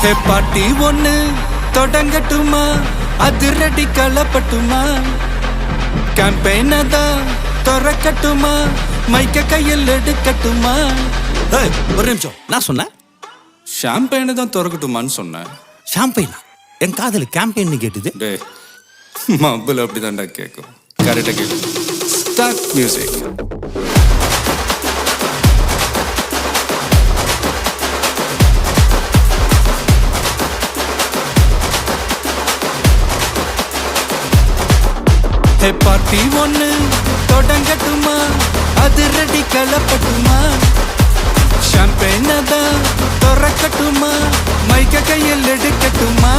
ஹே பாட்டி ஒண்ணு தொடங்கட்டுமா, அதிரடி களப்பட்டுமா, கேம்பெயின தான் திறக்கட்டுமா, மைக்க கையில் எடுக்கட்டுமா. ஒரு நிமிஷம், நான் சொன்னேன் ஷாம்பெயினை தான் திறக்கட்டுமான்னு சொன்னேன். ஷாம்பெயினா? என் காதல் கேம்பெயின் கேட்டுது. டே மப்பிள் அப்படிதான்டா கேட்கும். கரெக்டாக கேட்கும். Start music. ஹே பார்ட்டி ஒண்ணு தொடங்கட்டுமா, அதிரடி களப்பட்டுமா, ஷாம்பெயினை தான் திறக்கட்டுமா, மைக்க கையில் எடுக்கட்டுமா.